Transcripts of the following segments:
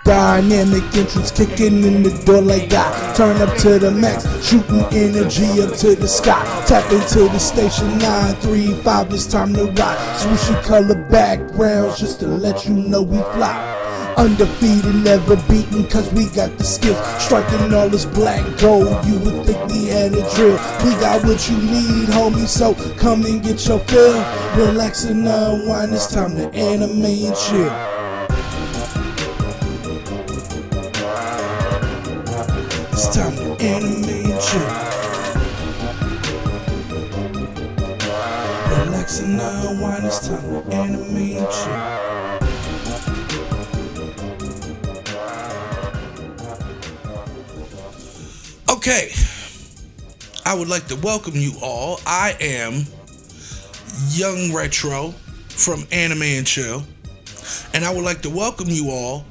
dynamic entrance, kicking in the door like that. Turn up to the max, shooting energy up to the sky. Tap into the station 935, it's time to ride. Swooshy color backgrounds just to let you know we fly. Undefeated, never beaten, cause we got the skills. Striking all this black gold, you would think we had a drill. We got what you need, homie, so come and get your fill. Relax and unwind, it's time to anime and chill. It's time to anime and chill. Relax and unwind, it's time to anime and chill. Okay, I would like to welcome you all. I am Young Retro from Anime and Chill, and I would like to welcome you all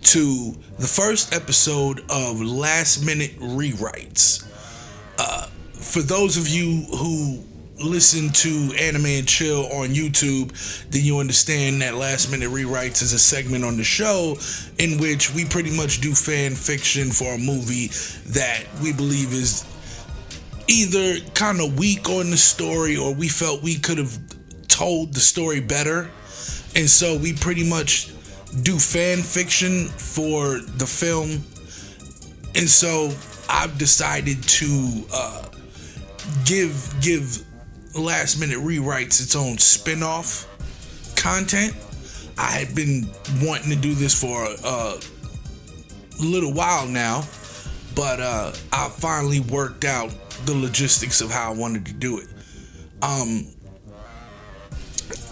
to the first episode of Last Minute Rewrites. For those of you who listen to Anime and Chill on YouTube, then you understand that Last Minute Rewrites is a segment on the show in which we pretty much do fan fiction for a movie that we believe is either kind of weak on the story or we felt we could have told the story better. And so we pretty much do fan fiction for the film. And so I've decided to give Last Minute Rewrites its own spin-off content. I had been wanting to do this for a little while now, but I finally worked out the logistics of how I wanted to do it.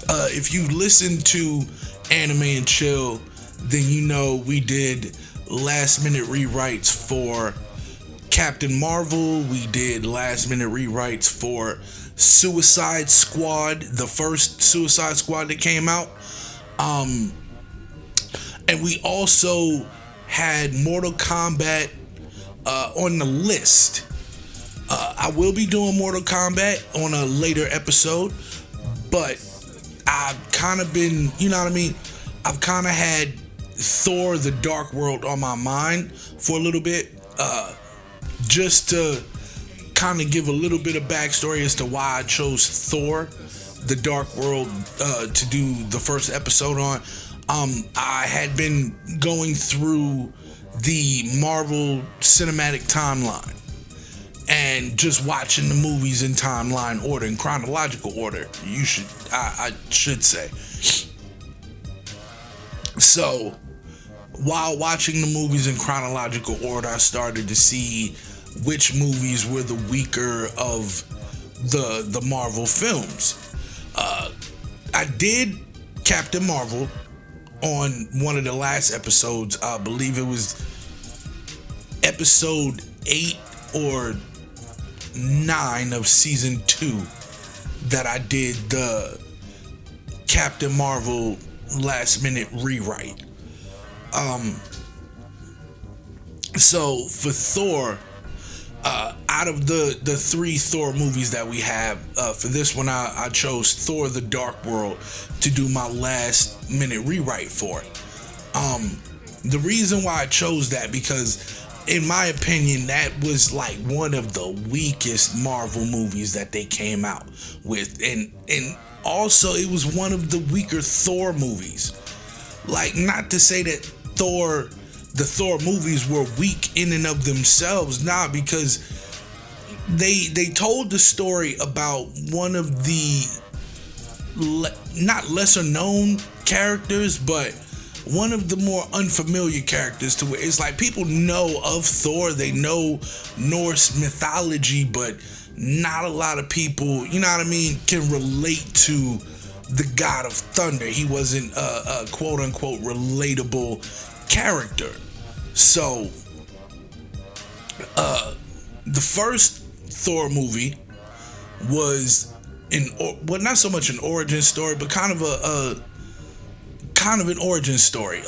If you listen to Anime and Chill, then you know we did Last Minute Rewrites for Captain Marvel. We did Last Minute Rewrites for Suicide Squad, the first Suicide Squad that came out. And we also had Mortal Kombat on the list. I will be doing Mortal Kombat on a later episode, but I've kind of been, you know what I mean? I've kind of had Thor The Dark World on my mind for a little bit, just to kind of give a little bit of backstory as to why I chose Thor The Dark World to do the first episode on. I had been going through the Marvel cinematic timeline and just watching the movies in timeline order, in chronological order, I should say. So while watching the movies in chronological order, I started to see which movies were the weaker of the Marvel films. I did Captain Marvel on one of the last episodes. I believe it was episode 8 or 9 of season 2 that I did the Captain Marvel Last Minute Rewrite. So for Thor, out of the 3 Thor movies that we have, for this one I chose Thor The Dark World to do my Last Minute Rewrite for. The reason why I chose that, because in my opinion, that was like one of the weakest Marvel movies that they came out with, and also it was one of the weaker Thor movies. Like, not to say that the Thor movies were weak in and of themselves, because they told the story about one of the not lesser known characters, but one of the more unfamiliar characters, to where it's like people know of Thor, they know Norse mythology, but not a lot of people, you know what I mean, can relate to the God of Thunder. He wasn't a quote unquote relatable character. So the first Thor movie was not so much an origin story, but kind of an origin story,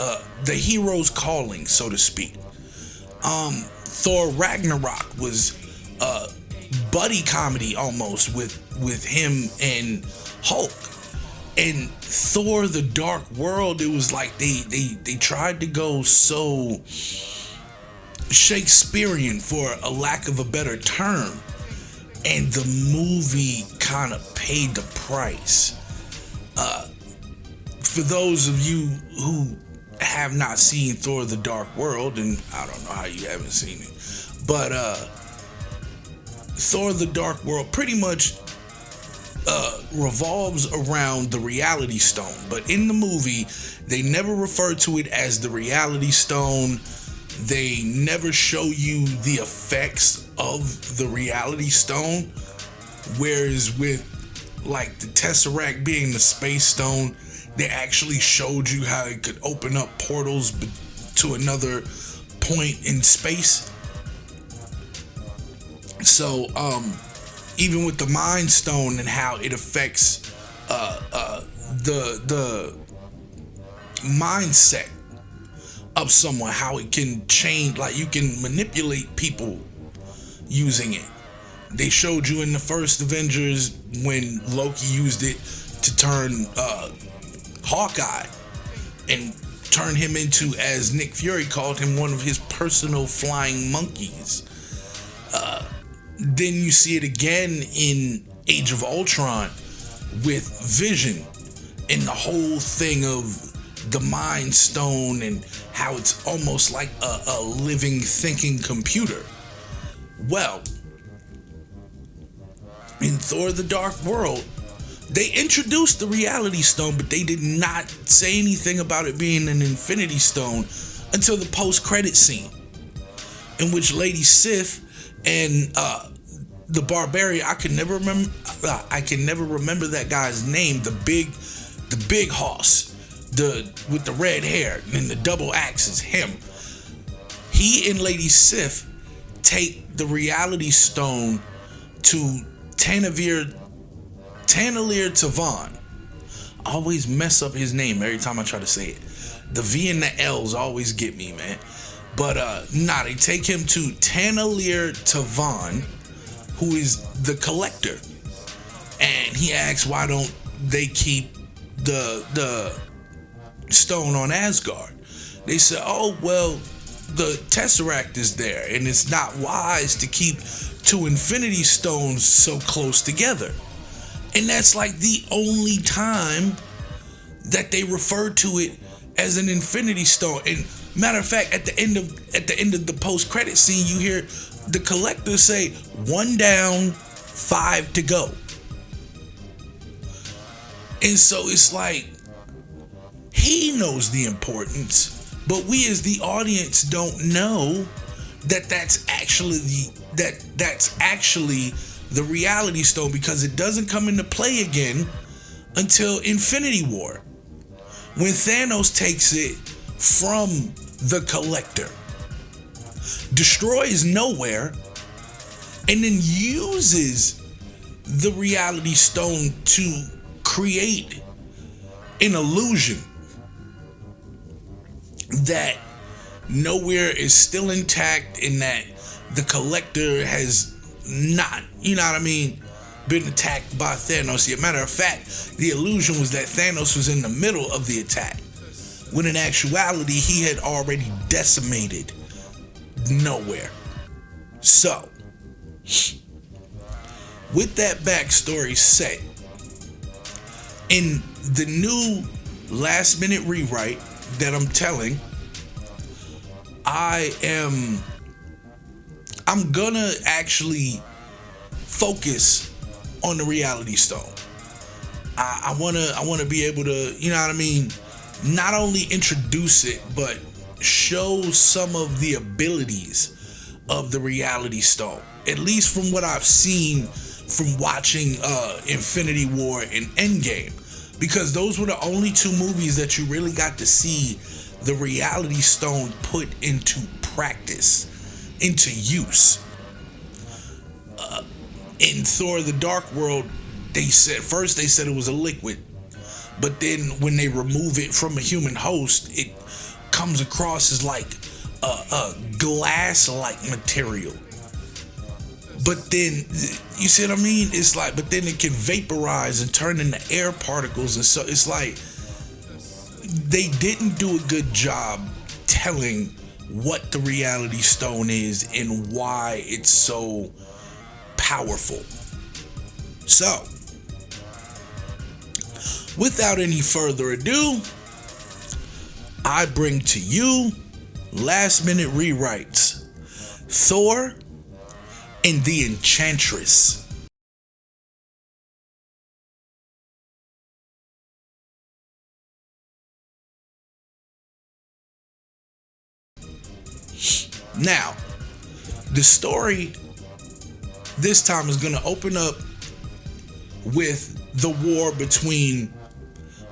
the hero's calling, so to speak. Thor Ragnarok was a buddy comedy almost with him and Hulk, In Thor The Dark World, it was like they tried to go so Shakespearean, for a lack of a better term, and the movie kind of paid the price. For those of you who have not seen Thor The Dark World, and I don't know how you haven't seen it, but Thor The Dark World pretty much revolves around the Reality Stone. But in the movie, they never refer to it as the Reality Stone. They never show you the effects of the Reality Stone. Whereas with like the Tesseract being the Space Stone, they actually showed you how it could open up portals to another point in space. So, even with the Mind Stone and how it affects the mindset of someone, how it can change, like you can manipulate people using it. They showed you in the first Avengers when Loki used it to turn Hawkeye and turn him into, as Nick Fury called him, one of his personal flying monkeys. Then you see it again in Age of Ultron with Vision and the whole thing of the Mind Stone and how it's almost like a living, thinking computer. Well, in Thor The Dark World, they introduced the Reality Stone, but they did not say anything about it being an Infinity Stone until the post-credit scene, in which Lady Sif and the Barbarian, I can never remember that guy's name. The big hoss, with the red hair and the double axes, him. He and Lady Sif take the Reality Stone to Tanavir Tavon. I always mess up his name every time I try to say it. The V and the L's always get me, man. But they take him to Tanavir Tavon, who is the Collector. And he asks why don't they keep the stone on Asgard. They said, oh, well, the Tesseract is there, and it's not wise to keep two Infinity Stones so close together. And that's like the only time that they refer to it as an Infinity Stone. And matter of fact, at the end of the post-credit scene, you hear the Collector say, 1 down, 5 to go. And so it's like, he knows the importance, but we as the audience don't know that's actually the Reality Stone, because it doesn't come into play again until Infinity War, when Thanos takes it from the Collector, destroys nowhere, and then uses the Reality Stone to create an illusion that nowhere is still intact and that the Collector has not, been attacked by Thanos. As a matter of fact, the illusion was that Thanos was in the middle of the attack, when in actuality he had already decimated nowhere. So, with that backstory set, in the new last minute rewrite that I'm telling, I'm gonna actually focus on the Reality Stone. I wanna be able to, not only introduce it, but show some of the abilities of the Reality Stone, at least from what I've seen from watching Infinity War and Endgame, because those were the only two movies that you really got to see the Reality Stone put into practice, into use. In Thor The Dark World, they said it was a liquid, but then when they remove it from a human host, it comes across as like a glass-like material. But then, you see what I mean? It's like, but then it can vaporize and turn into air particles. And so it's like, they didn't do a good job telling what the reality stone is and why it's so powerful. So, without any further ado, I bring to you last minute rewrites, Thor and The Enchantress. Now, the story this time is going to open up with the war between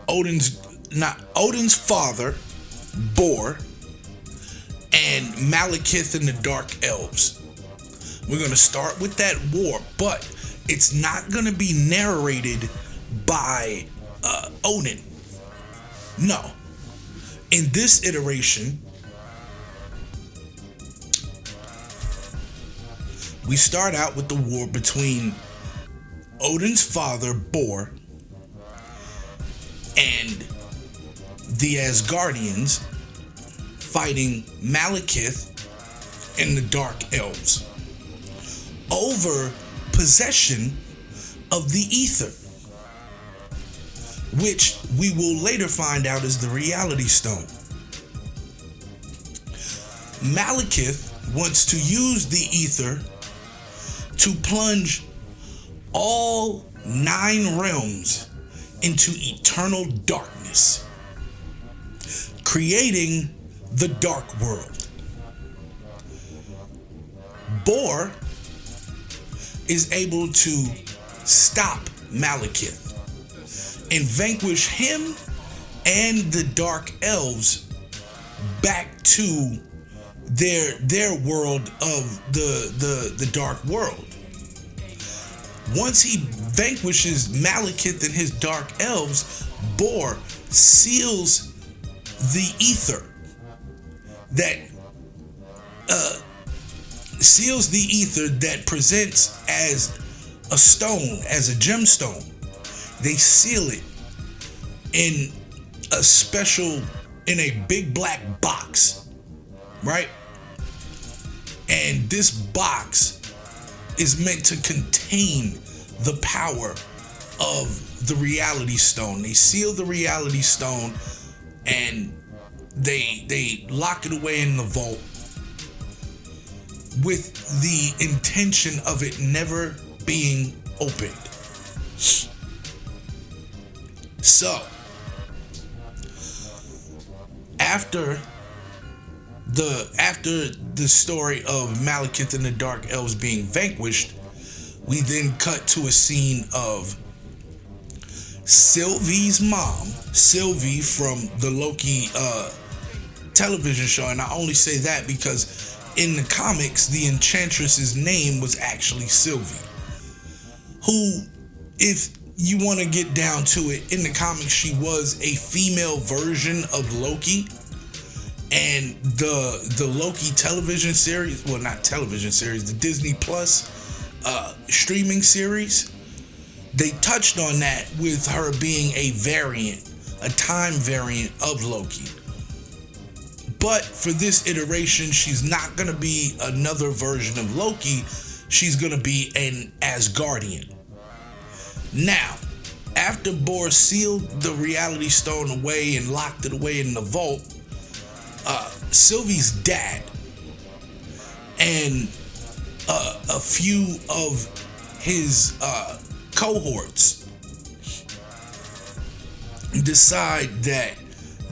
Odin's father, Bor, and Malekith and the Dark Elves. We're going to start with that war, but it's not going to be narrated by Odin. No. In this iteration, we start out with the war between Odin's father, Bor, and the Asgardians fighting Malekith and the Dark Elves over possession of the ether, which we will later find out is the reality stone. Malekith wants to use the ether to plunge all 9 realms into eternal darkness, creating the Dark World. Bor is able to stop Malekith and vanquish him and the Dark Elves back to their world of the Dark World. Once he vanquishes Malekith and his Dark Elves, Bor seals the ether that presents as a stone, as a gemstone. They seal it in a big black box, right? And this box is meant to contain the power of the reality stone. They seal the reality stone and they lock it away in the vault with the intention of it never being opened. So, after the story of Malekith and the Dark Elves being vanquished, we then cut to a scene of Sylvie's mom, Sylvie from the Loki television show. And I only say that because in the comics, the Enchantress's name was actually Sylvie, who, if you want to get down to it, in the comics, she was a female version of Loki. And the Loki television series, well, not television series, the Disney Plus streaming series, they touched on that with her being a time variant of Loki. But for this iteration, she's not going to be another version of Loki. She's going to be an Asgardian. Now, after Bor sealed the reality stone away and locked it away in the vault, Sylvie's dad and a few of his cohorts decide that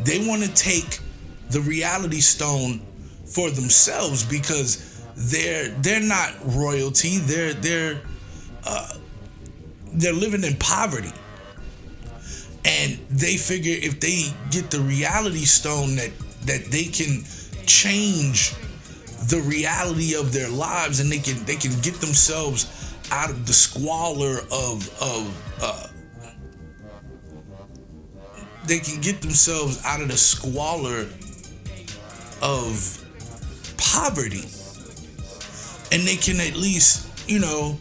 they want to take the reality stone for themselves because they're not royalty. They're living in poverty, and they figure if they get the reality stone that they can change the reality of their lives, and they can get themselves out of the squalor they can get themselves out of the squalor of poverty, and they can at least you know,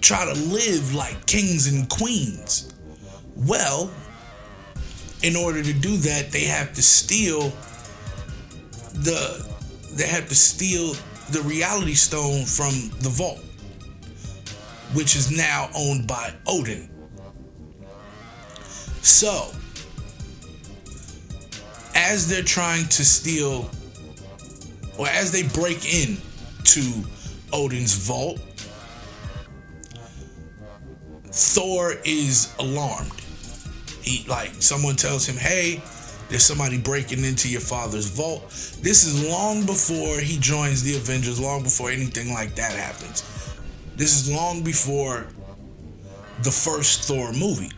try to live like kings and queens. Well, in order to do that, they have to steal the reality stone from the vault, which is now owned by Odin. So, as they're trying to steal, or as they break in to Odin's vault, Thor is alarmed. Someone tells him, hey, there's somebody breaking into your father's vault. This is long before he joins the Avengers, long before anything like that happens. This is long before the first Thor movie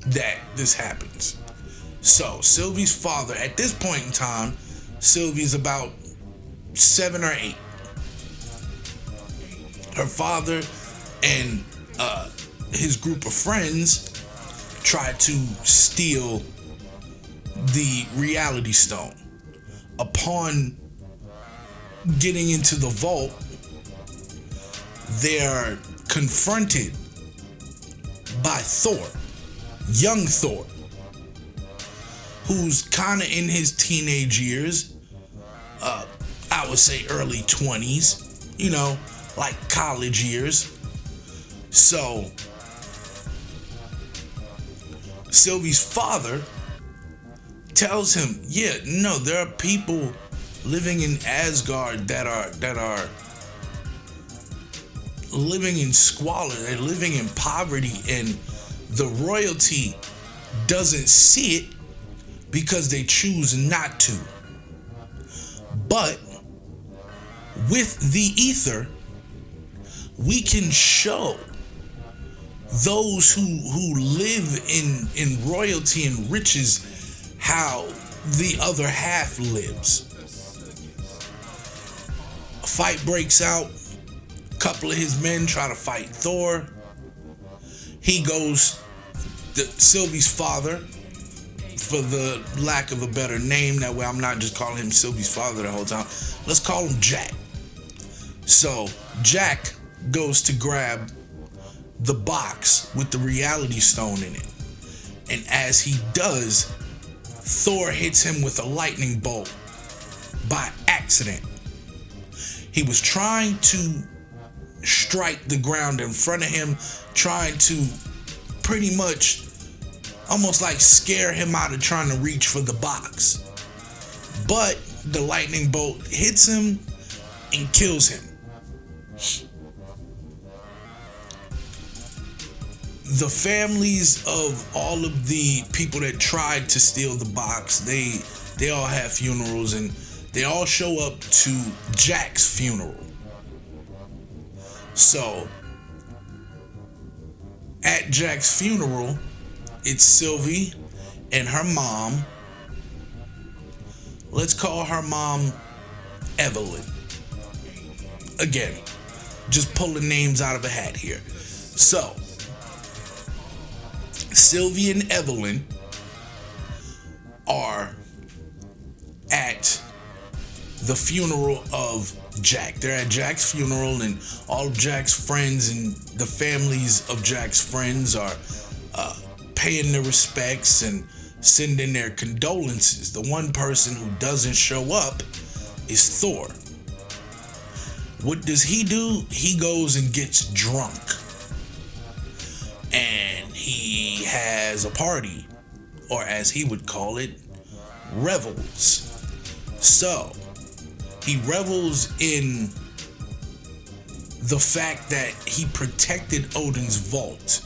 that this happens. So, Sylvie's father, at this point in time, Sylvie's about 7 or 8. Her father and his group of friends try to steal the reality stone. Upon getting into the vault, they're confronted by Thor, young Thor, who's kind of in his teenage years, I would say early 20s, like college years. So, Sylvie's father tells him, there are people living in Asgard that are living in squalor, they're living in poverty, and the royalty doesn't see it because they choose not to. But with the ether, we can show those who live in royalty and riches how the other half lives. A fight breaks out. A couple of his men try to fight Thor. He goes, Sylvie's father, for the lack of a better name, that way I'm not just calling him Sylvie's father the whole time. Let's call him Jack. So Jack goes to grab the box with the reality stone in it. And as he does, Thor hits him with a lightning bolt by accident. He was trying to strike the ground in front of him, trying to pretty much almost like scare him out of trying to reach for the box. But the lightning bolt hits him and kills him. The families of all of the people that tried to steal the box, they all have funerals, and they all show up to Jack's funeral. So, at Jack's funeral, it's Sylvie and her mom. Let's call her mom Evelyn. Again, just pulling names out of a hat here. So, Sylvie and Evelyn are at the funeral of Jack. They're at Jack's funeral, and all of Jack's friends and the families of Jack's friends are paying their respects and sending their condolences. The one person who doesn't show up is Thor. What does he do? He goes and gets drunk. And he has a party, or as he would call it, revels. So, he revels in the fact that he protected Odin's vault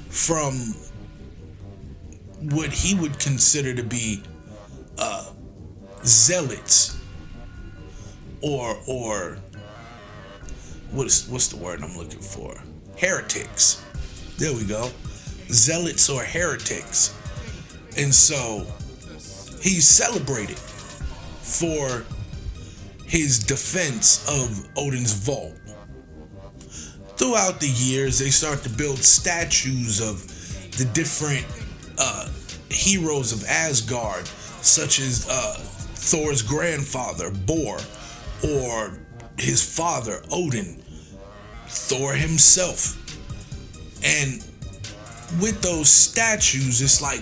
from what he would consider to be zealots, or what's the word I'm looking for? Heretics. There we go. Zealots or heretics. And so he's celebrated for his defense of Odin's vault. Throughout the years, they start to build statues of the different heroes of Asgard, such as Thor's grandfather, Bor, or his father, Odin, Thor himself. And with those statues, it's like,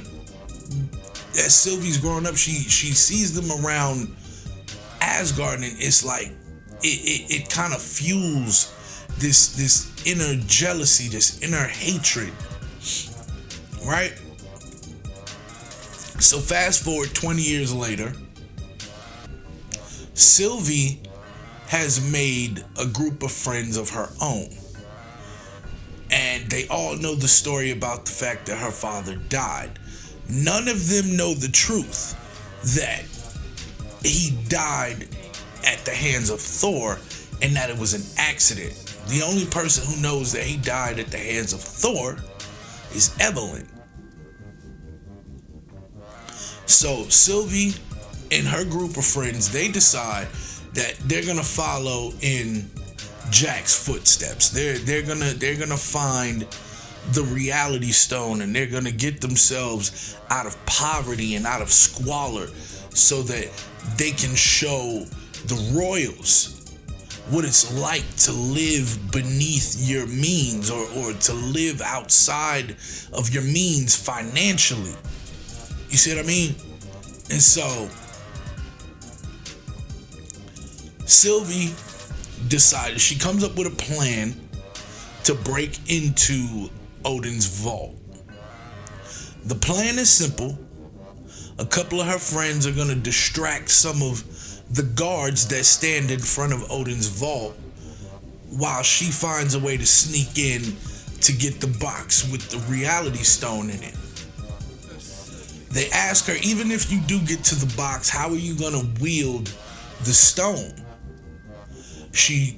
as Sylvie's growing up, she sees them around Asgard, and it's like it kind of fuels this inner jealousy, this inner hatred, right? So fast forward 20 years later, Sylvie has made a group of friends of her own. And they all know the story about the fact that her father died. None of them know the truth that he died at the hands of Thor and that it was an accident. The only person who knows that he died at the hands of Thor is Evelyn. So Sylvie and her group of friends, they decide that they're gonna follow in Jack's footsteps. They're gonna find the reality stone, and they're gonna get themselves out of poverty and out of squalor so that they can show the royals what it's like to live beneath your means, or to live outside of your means financially. You see what I mean? And so Sylvie decided, she comes up with a plan to break into Odin's vault. The plan is simple. A couple of her friends are going to distract some of the guards that stand in front of Odin's vault while she finds a way to sneak in to get the box with the reality stone in it. They ask her, even if you do get to the box, how are you going to wield the stone? She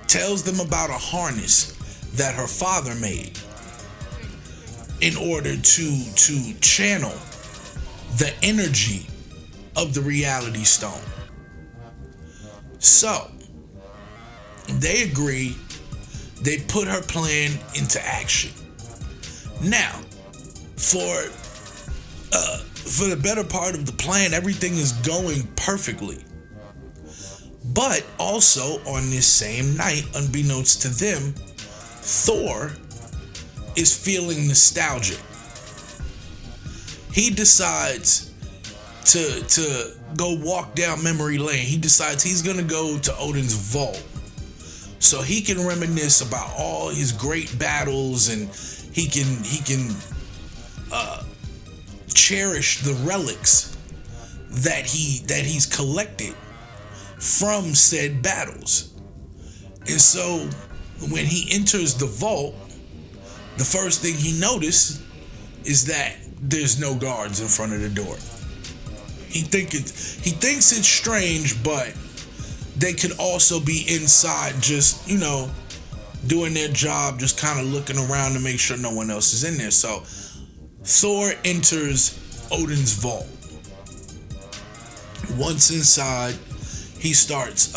tells them about a harness that her father made in order to channel the energy of the reality stone. So they agree. They put her plan into action. Now, for the better part of the plan, everything is going perfectly. But also on this same night, unbeknownst to them, Thor is feeling nostalgic. He decides to go walk down memory lane. He decides he's gonna go to Odin's vault so he can reminisce about all his great battles, and he can cherish the relics that he's collected from said battles. And so when he enters the vault, the first thing he noticed is that there's no guards in front of the door. He thinks it's strange, but they could also be inside just, doing their job, just kind of looking around to make sure no one else is in there. So Thor enters Odin's vault. Once inside, he starts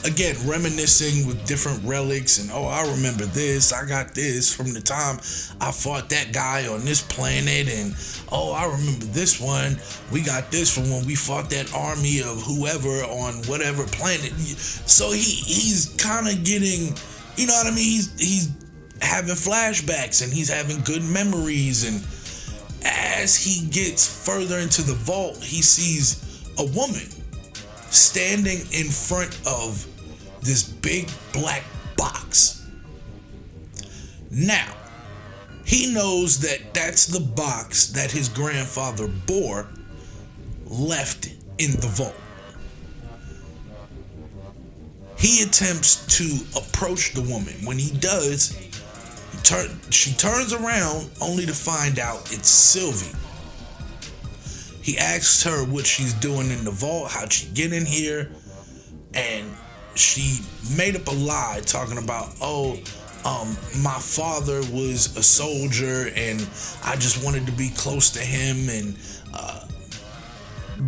again reminiscing with different relics, and I remember this, I got this from the time I fought that guy on this planet, and I remember this one, we got this from when we fought that army of whoever on whatever planet. So he's kind of getting, you know what I mean, he's having flashbacks, and he's having good memories. And as he gets further into the vault, he sees a woman standing in front of this big black box. Now, he knows that that's the box that his grandfather Bor left in the vault. He attempts to approach the woman. When he does, she turns around only to find out it's Sylvie. He asks her what she's doing in the vault, how'd she get in here, and she made up a lie talking about, my father was a soldier and I just wanted to be close to him, and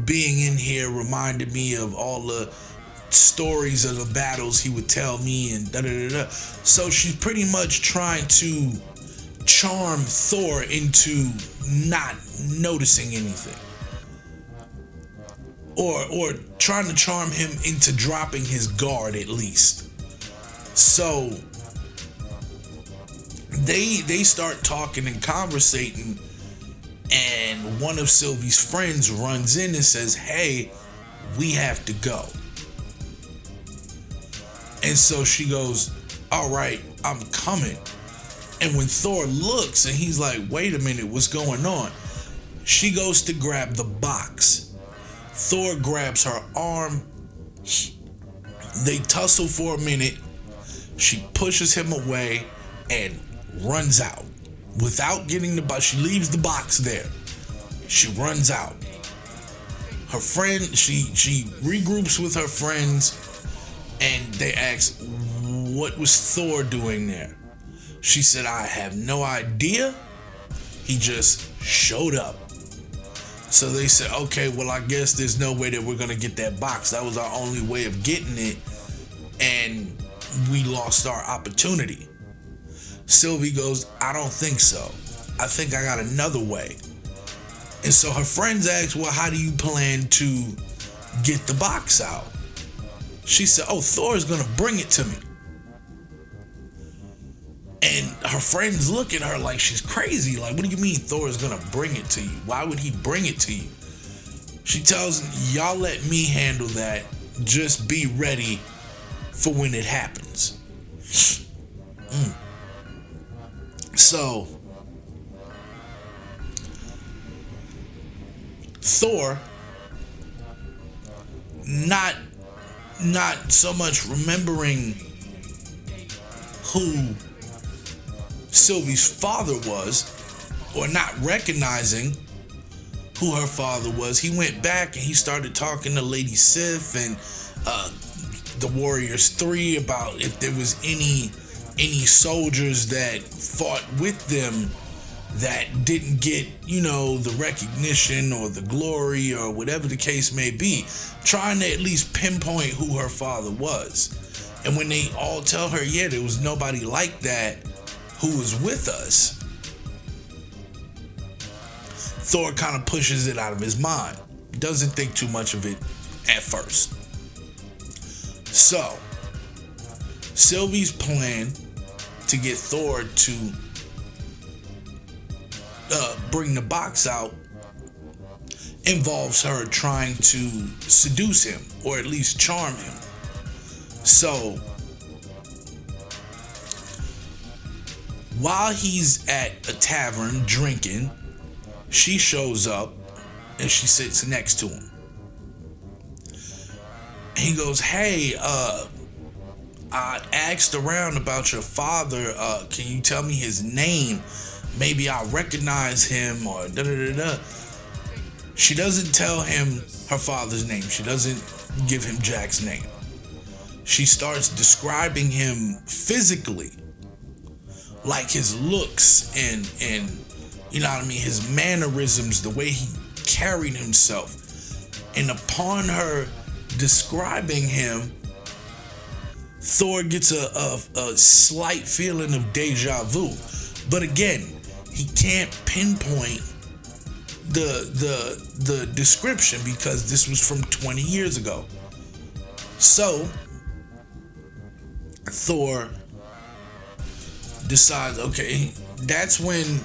being in here reminded me of all the stories of the battles he would tell me, and da-da-da-da. So she's pretty much trying to charm Thor into not noticing anything. or trying to charm him into dropping his guard at least. So they start talking and conversating, and one of Sylvie's friends runs in and says, "Hey, we have to go." And so she goes, "All right, I'm coming." And when Thor looks and he's like, "Wait a minute, what's going on?" She goes to grab the box. Thor grabs her arm. They tussle for a minute. She pushes him away and runs out without getting the box. She leaves the box there. She runs out. Her friend, she regroups with her friends, and they ask, "What was Thor doing there?" She said, "I have no idea. He just showed up." So they said, "Okay, well, I guess there's no way that we're going to get that box. That was our only way of getting it, and we lost our opportunity." Sylvie goes, "I don't think so. I think I got another way." And so her friends ask, "Well, how do you plan to get the box out?" She said, "Oh, Thor is going to bring it to me." And her friends look at her like she's crazy. Like, "What do you mean Thor is going to bring it to you? Why would he bring it to you?" She tells them, "Y'all let me handle that. Just be ready for when it happens." So Thor, not so much remembering who Sylvie's father was, or not recognizing who her father was, he went back and he started talking to Lady Sif and the Warriors 3 about if there was any soldiers that fought with them that didn't get, the recognition or the glory or whatever the case may be, trying to at least pinpoint who her father was. And when they all tell her, "Yeah, there was nobody like that who was with us," Thor kind of pushes it out of his mind. Doesn't think too much of it at first. So Sylvie's plan to get Thor to bring the box out involves her trying to seduce him, or at least charm him. So while he's at a tavern drinking, she shows up and she sits next to him. He goes, "Hey, I asked around about your father. Can you tell me his name? Maybe I'll recognize him," or da-da-da-da. She doesn't tell him her father's name. She doesn't give him Jack's name. She starts describing him physically, like his looks and you know what I mean, his mannerisms, the way he carried himself. And upon her describing him, Thor gets a slight feeling of deja vu. But again, he can't pinpoint the description because this was from 20 years ago. So Thor decides, okay, that's when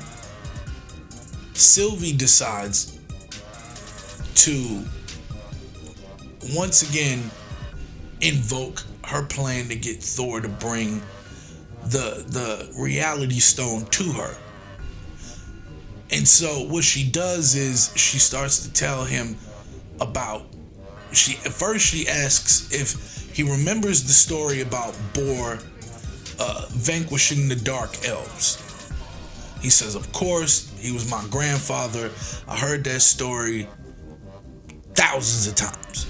Sylvie decides to once again invoke her plan to get Thor to bring the reality stone to her. And so what she does is she starts to tell him about, at first she asks if he remembers the story about Bor vanquishing the Dark Elves. He says, "Of course, he was my grandfather. I heard that story thousands of times,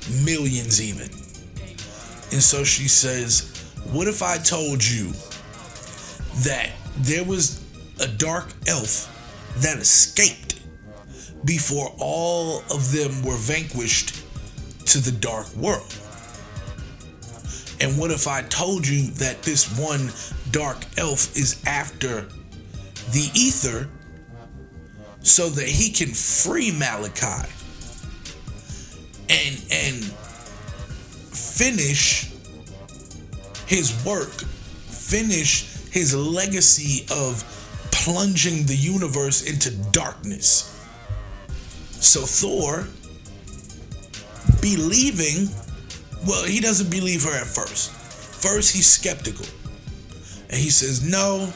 millions even." And so she says, "What if I told you that there was a dark elf that escaped before all of them were vanquished to the Dark World? And what if I told you that this one dark elf is after the ether so that he can free Malachi? and finish his work, finish his legacy of plunging the universe into darkness. So Thor, believing, well, he doesn't believe her at first. First, he's skeptical. And he says, no,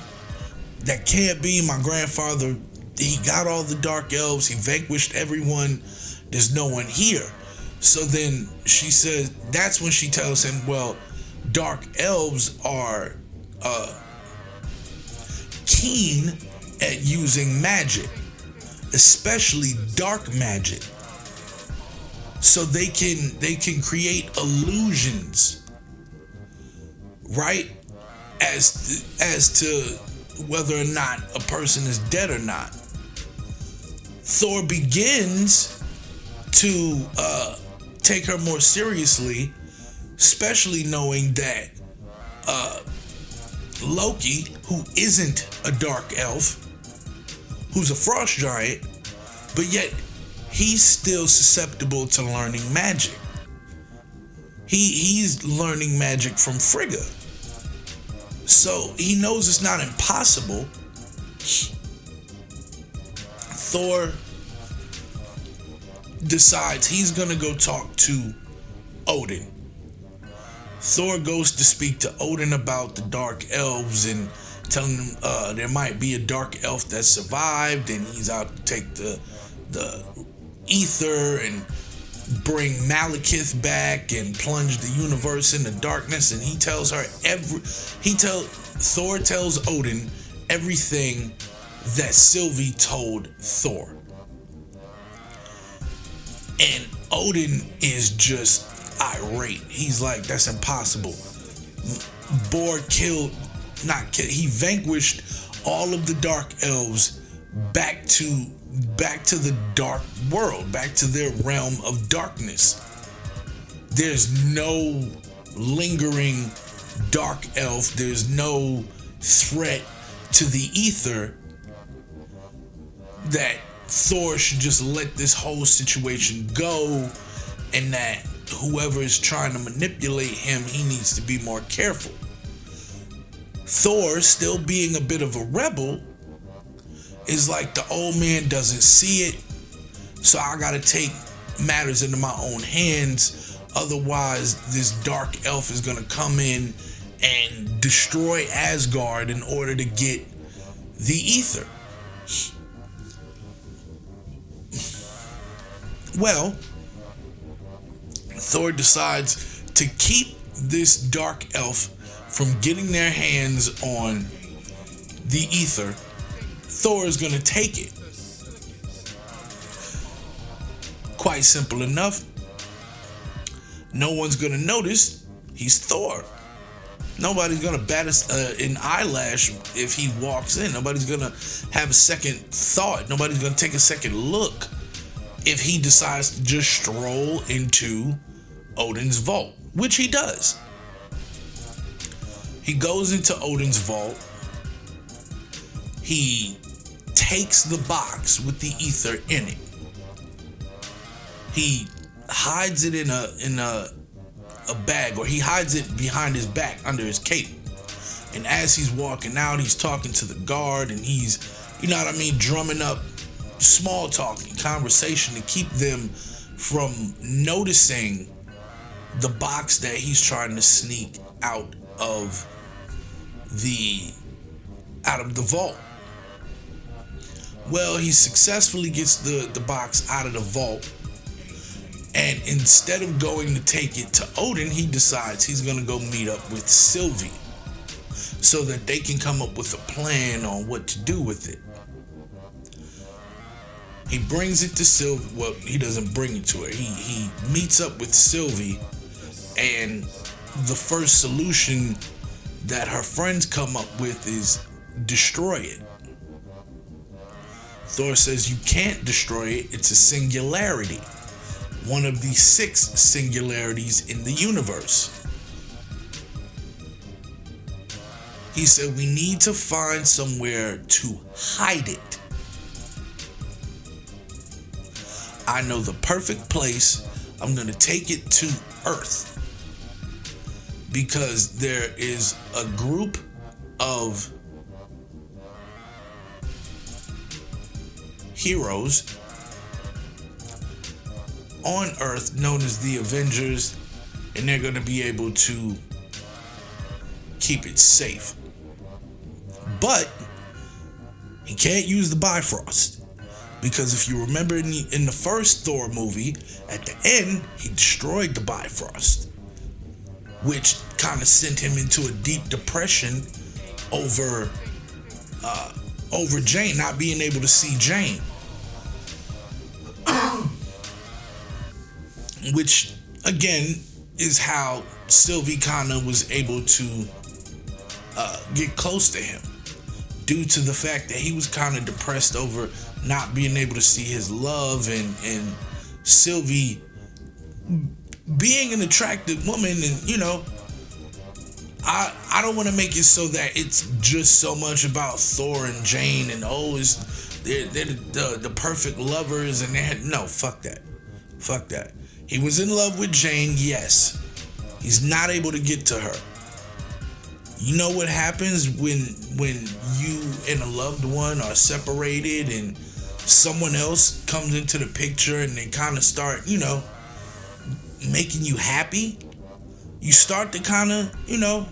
that can't be. My grandfather, he got all the dark elves. He vanquished everyone. There's no one here. So then she says, that's when she tells him, well, dark elves are keen at using magic, especially dark magic. So they can create illusions, right? As to whether or not a person is dead or not. Thor begins to take her more seriously, especially knowing that Loki, who isn't a dark elf, who's a frost giant, but yet he's still susceptible to learning magic. He's learning magic from Frigga. So he knows it's not impossible. Thor decides he's gonna go talk to Odin. Thor goes to speak to Odin about the dark elves and telling him there might be a dark elf that survived, and he's out to take the ether and bring Malekith back and plunge the universe into darkness. And he tells her Thor tells Odin everything that Sylvie told Thor. And Odin is just irate. He's like, that's impossible. He vanquished all of the dark elves back to the dark world, back to their realm of darkness. There's no lingering dark elf. There's no threat to the ether that Thor should just let this whole situation go, and that whoever is trying to manipulate him, he needs to be more careful. Thor, still being a bit of a rebel, is like, the old man doesn't see it, so I gotta take matters into my own hands. Otherwise, this dark elf is gonna come in and destroy Asgard in order to get the ether. Well, Thor decides to keep this dark elf from getting their hands on the ether. Thor is going to take it. Quite simple enough. No one's going to notice he's Thor. Nobody's going to bat an eyelash if he walks in. Nobody's going to have a second thought. Nobody's going to take a second look if he decides to just stroll into Odin's vault, which he does. He goes into Odin's vault. He takes the box with the ether in it. He hides it in a bag, or he hides it behind his back under his cape. And as he's walking out, he's talking to the guard, and he's, drumming up small talk and conversation to keep them from noticing the box that he's trying to sneak out of the vault. Well, he successfully gets the box out of the vault, and instead of going to take it to Odin, he decides he's going to go meet up with Sylvie so that they can come up with a plan on what to do with it. He brings it to Sylvie. Well, he doesn't bring it to her. He meets up with Sylvie, and the first solution that her friends come up with is destroy it. Thor says you can't destroy it. It's a singularity. One of the 6 singularities in the universe. He said we need to find somewhere to hide it. I know the perfect place. I'm going to take it to Earth. Because there is a group of heroes on Earth known as the Avengers, and they're going to be able to keep it safe. But he can't use the Bifrost, because if you remember in the first Thor movie, at the end, he destroyed the Bifrost, which kind of sent him into a deep depression over Jane, not being able to see Jane. Which, again, is how Sylvie kind of was able to get close to him, due to the fact that he was kind of depressed over not being able to see his love, and Sylvie being an attractive woman. And, you know, I don't want to make it so that it's just so much about Thor and Jane and they're the perfect lovers, and no, fuck that. He was in love with Jane, yes. He's not able to get to her. You know what happens when you and a loved one are separated and someone else comes into the picture and they kind of start, you know, making you happy? You start to kind of, you know,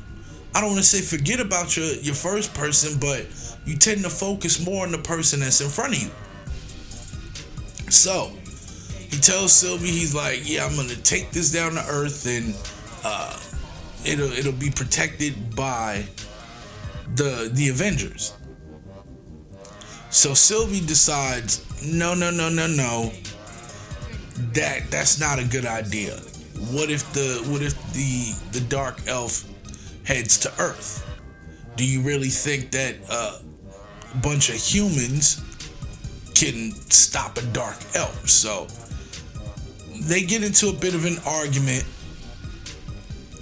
I don't want to say forget about your first person, but you tend to focus more on the person that's in front of you. So he tells Sylvie, he's like, yeah, I'm gonna take this down to Earth, and it'll be protected by the Avengers. So Sylvie decides, no, that's not a good idea. What if the dark elf heads to Earth? Do you really think that a bunch of humans can stop a dark elf? So they get into a bit of an argument,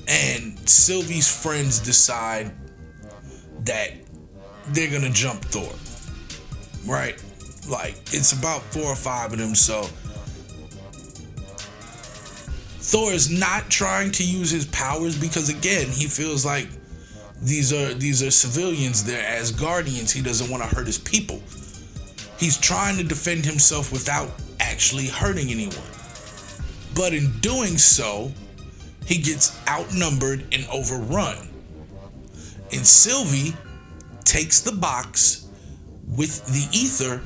and Sylvie's friends decide that they're gonna jump Thor. Right? Like, it's about 4 or 5 of them, so Thor is not trying to use his powers, because again, he feels like these are civilians, they're Asgardians, he doesn't want to hurt his people. He's trying to defend himself without actually hurting anyone. But in doing so, he gets outnumbered and overrun. And Sylvie takes the box with the ether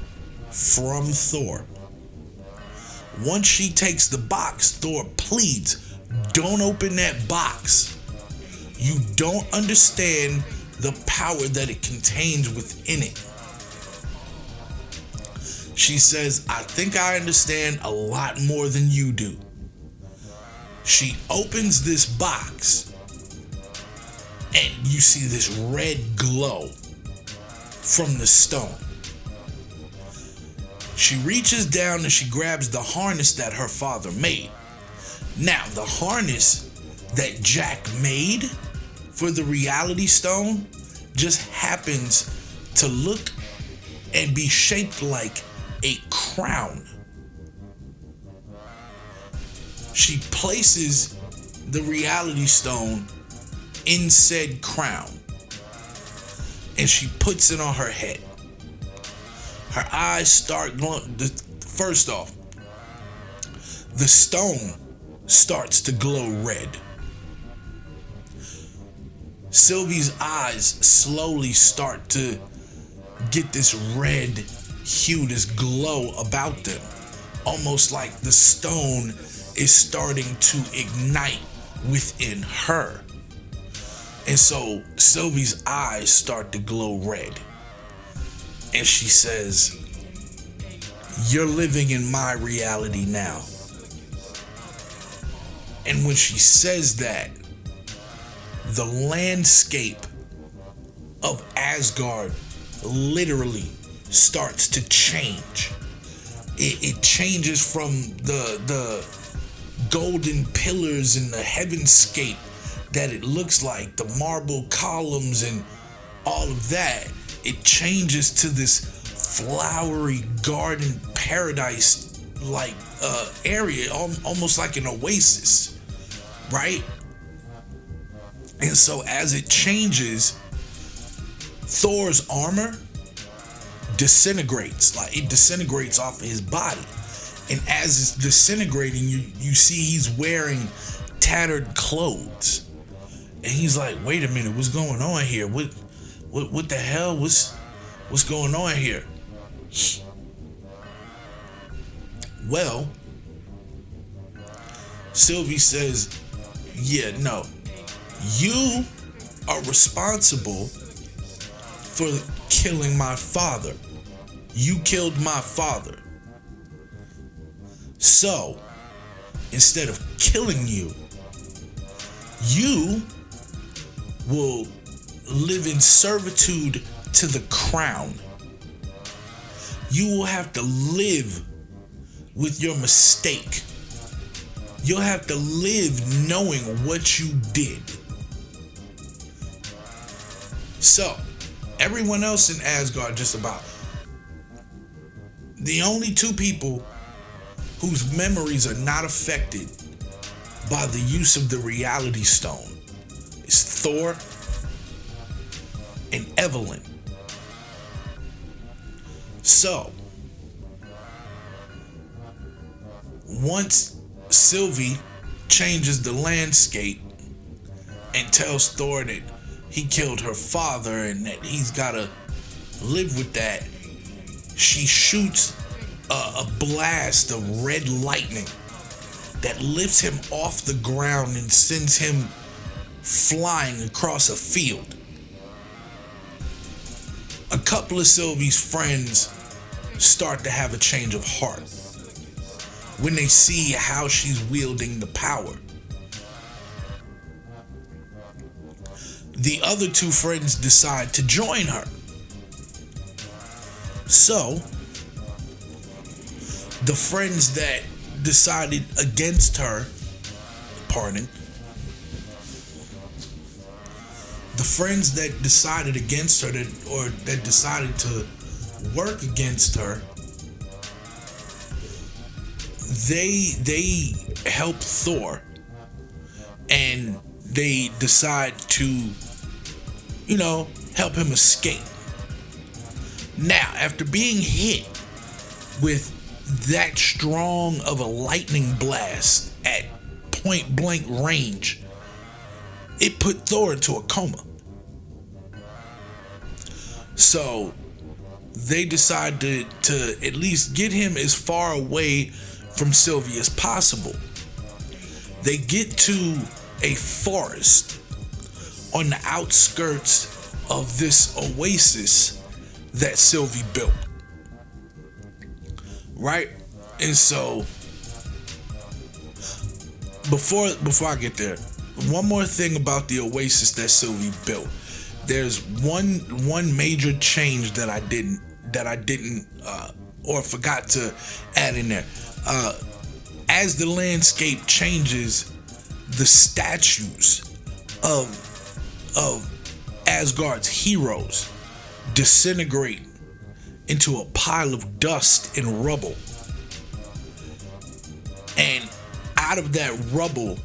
from Thor. Once she takes the box, Thor pleads, don't open that box. You don't understand the power that it contains within it. She says, I think I understand a lot more than you do. She opens this box, and you see this red glow from the stone. She reaches down and she grabs the harness that her father made. Now, the harness that Jack made for the reality stone just happens to look and be shaped like a crown. She places the reality stone in said crown, and she puts it on her head. Her eyes start glowing. First off, the stone starts to glow red. Sylvie's eyes slowly start to get this red hue, this glow about them, almost like the stone is starting to ignite within her. And so Sylvie's eyes start to glow red. And she says, you're living in my reality now. And when she says that, the landscape of Asgard literally starts to change. It changes from the golden pillars and the heavenscape that it looks like, the marble columns and all of that. It changes to this flowery garden paradise like area, almost like an oasis, right? And so as it changes, Thor's armor disintegrates. Like, it disintegrates off of his body. And as it's disintegrating, you see he's wearing tattered clothes. And he's like, wait a minute, what's going on here? What the hell? What's going on here? Well, Sylvie says, yeah, no. You are responsible for killing my father. You killed my father. So, instead of killing you, you will live in servitude to the crown. You will have to live with your mistake. You'll have to live knowing what you did. So, everyone else in Asgard, just about, the only two people whose memories are not affected by the use of the reality stone is Thor and Evelyn. So, once Sylvie changes the landscape and tells Thor that he killed her father and that he's gotta live with that, she shoots a blast of red lightning that lifts him off the ground and sends him flying across a field. A couple of Sylvie's friends start to have a change of heart when they see how she's wielding the power. The other two friends decide to join her. So, the friends that decided against her, the friends that decided against her, that decided to work against her, they help Thor, and they decide to, help him escape. Now, after being hit with that strong of a lightning blast at point blank range, it put Thor into a coma. So they decide to at least get him as far away from Sylvie as possible. They get to a forest on the outskirts of this oasis that Sylvie built. Right? And so before I get there, one more thing about the oasis that Sylvie built. There's one major change that I didn't or forgot to add in there. As the landscape changes, the statues of Asgard's heroes disintegrate into a pile of dust and rubble. And out of that rubble,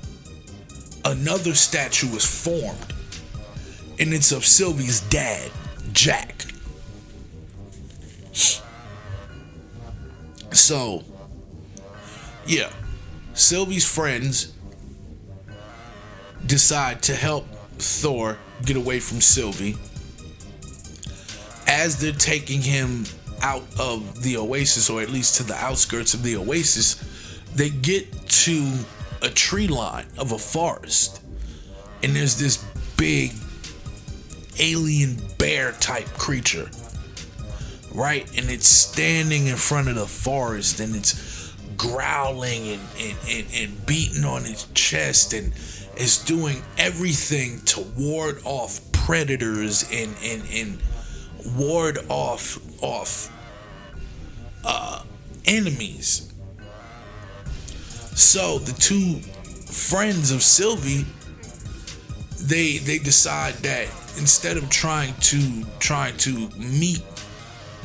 another statue is formed. And it's of Sylvie's dad, Jack. So, yeah, Sylvie's friends decide to help Thor get away from Sylvie. As they're taking him out of the oasis, or at least to the outskirts of the oasis, they get to a tree line of a forest. And there's this big alien bear type creature, right? And it's standing in front of the forest, and it's growling and beating on its chest, and it's doing everything to ward off predators and ward off enemies. So the two friends of Sylvie, they decide that instead of trying to meet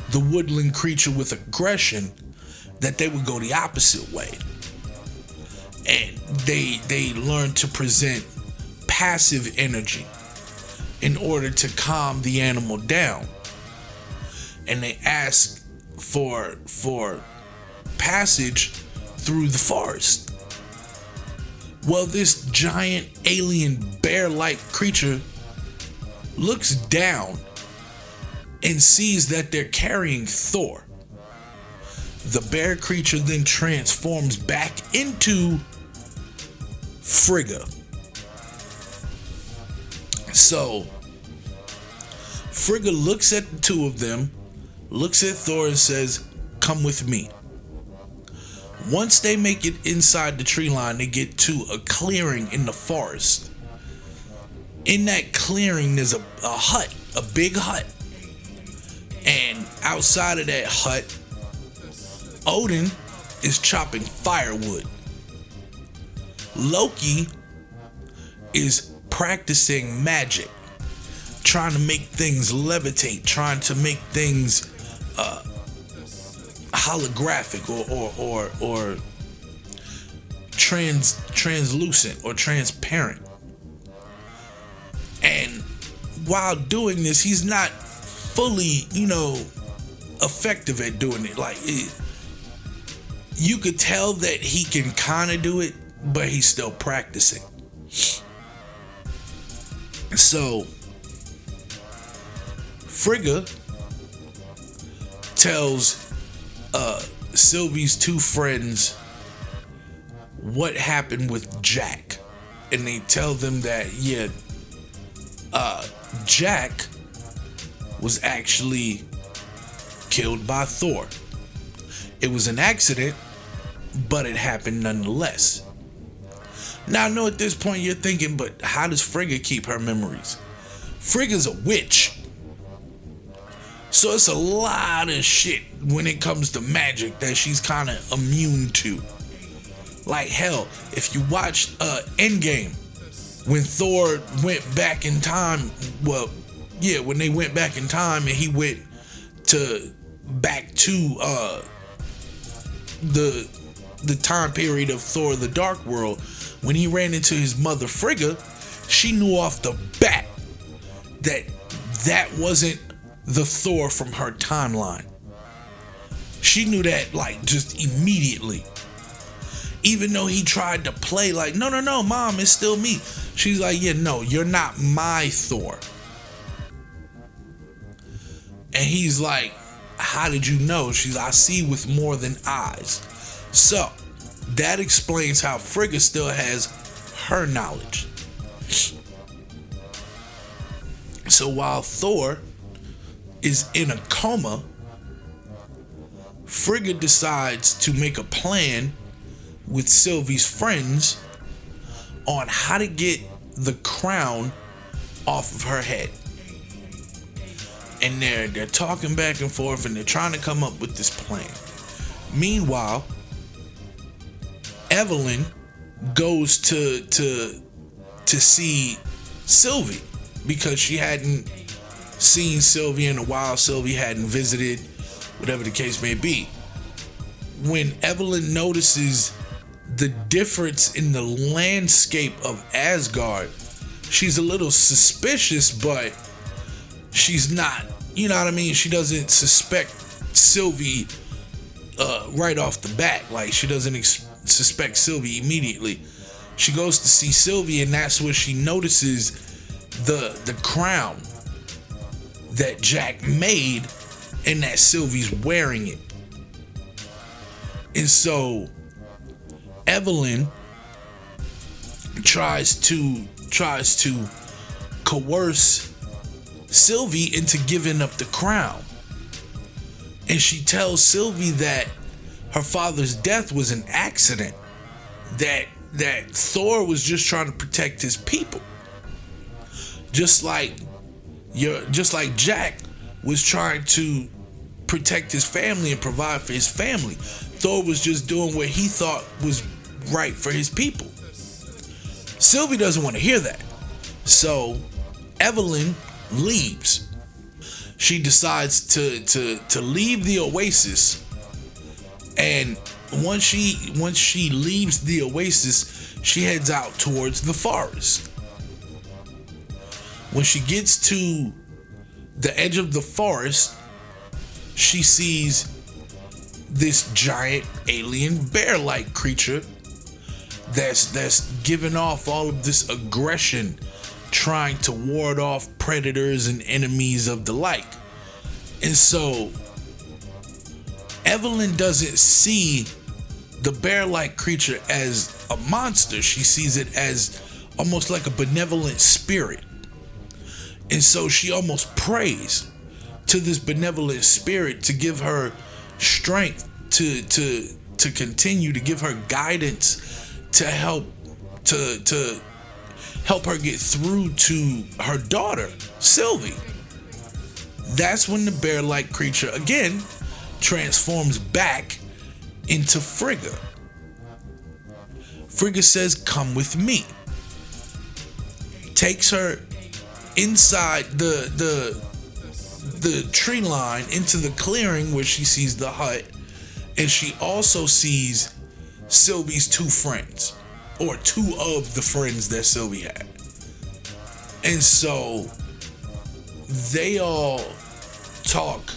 the woodland creature with aggression, that they would go the opposite way. And they learn to present passive energy in order to calm the animal down. And they ask for passage through the forest. Well, this giant alien bear-like creature looks down and sees that they're carrying Thor. The bear creature then transforms back into Frigga. So Frigga looks at the two of them, looks at Thor and says, "Come with me." Once they make it inside the tree line, they get to a clearing in the forest. In that clearing, there's a hut, a big hut. And outside of that hut, Odin is chopping firewood. Loki is practicing magic, trying to make things levitate, trying to make things holographic or translucent or transparent. And while doing this, he's not fully, effective at doing it. You could tell that he can kind of do it, but he's still practicing. So Frigga tells Sylvie's two friends what happened with Jack, and they tell them that Jack was actually killed by Thor. It was an accident, but it happened nonetheless. Now I know at this point you're thinking, but how does Frigga keep her memories? Frigga's a witch. So it's a lot of shit when it comes to magic that she's kind of immune to. Like hell, if you watched Endgame, when Thor went back in time, when they went back in time and he went back to the time period of Thor the Dark World, when he ran into his mother Frigga, she knew off the bat that wasn't the Thor from her timeline. She knew that just immediately. Even though he tried to play no, mom, it's still me. She's like, yeah, no, you're not my Thor. And he's like, how did you know? She's like, I see with more than eyes. So that explains how Frigga still has her knowledge. So while Thor is in a coma, Frigga decides to make a plan with Sylvie's friends on how to get the crown off of her head. And they're talking back and forth and they're trying to come up with this plan. Meanwhile, Evelyn goes to see Sylvie because she hadn't seen Sylvie in a while. Sylvie hadn't visited, whatever the case may be. When Evelyn notices the difference in the landscape of Asgard, she's a little suspicious, but she's not, you know what I mean? She doesn't suspect Sylvie right off the bat. She doesn't suspect Sylvie immediately. She goes to see Sylvie, and that's where she notices the crown that Jack made and that Sylvie's wearing it. And so Evelyn tries to coerce Sylvie into giving up the crown. And she tells Sylvie that her father's death was an accident, that Thor was just trying to protect his people. Just like Jack was trying to protect his family and provide for his family. Thor was just doing what he thought was right for his people. Sylvie doesn't want to hear that. So Evelyn leaves. She decides to leave the oasis And once she leaves the oasis, she heads out towards the forest. When she gets to the edge of the forest, she sees this giant alien bear-like creature that's giving off all of this aggression, trying to ward off predators and enemies of the like. And so Evelyn doesn't see the bear-like creature as a monster. She sees it as almost like a benevolent spirit. And so she almost prays to this benevolent spirit to give her strength to continue, to give her guidance, to help her get through to her daughter, Sylvie. That's when the bear-like creature again transforms back into Frigga. Frigga says, "Come with me." Takes her inside the tree line into the clearing where she sees the hut, and she also sees Sylvie's two friends, or two of the friends that Sylvie had. And so they all talk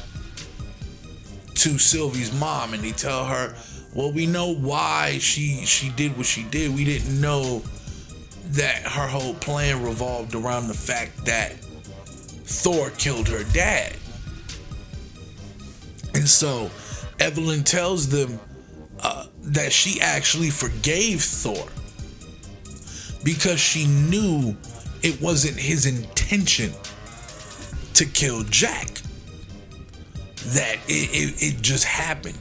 to Sylvie's mom, and they tell her, well, we know why she did what she did. We didn't know that her whole plan revolved around the fact that Thor killed her dad. And so Evelyn tells them that she actually forgave Thor because she knew it wasn't his intention to kill Jack. That it just happened.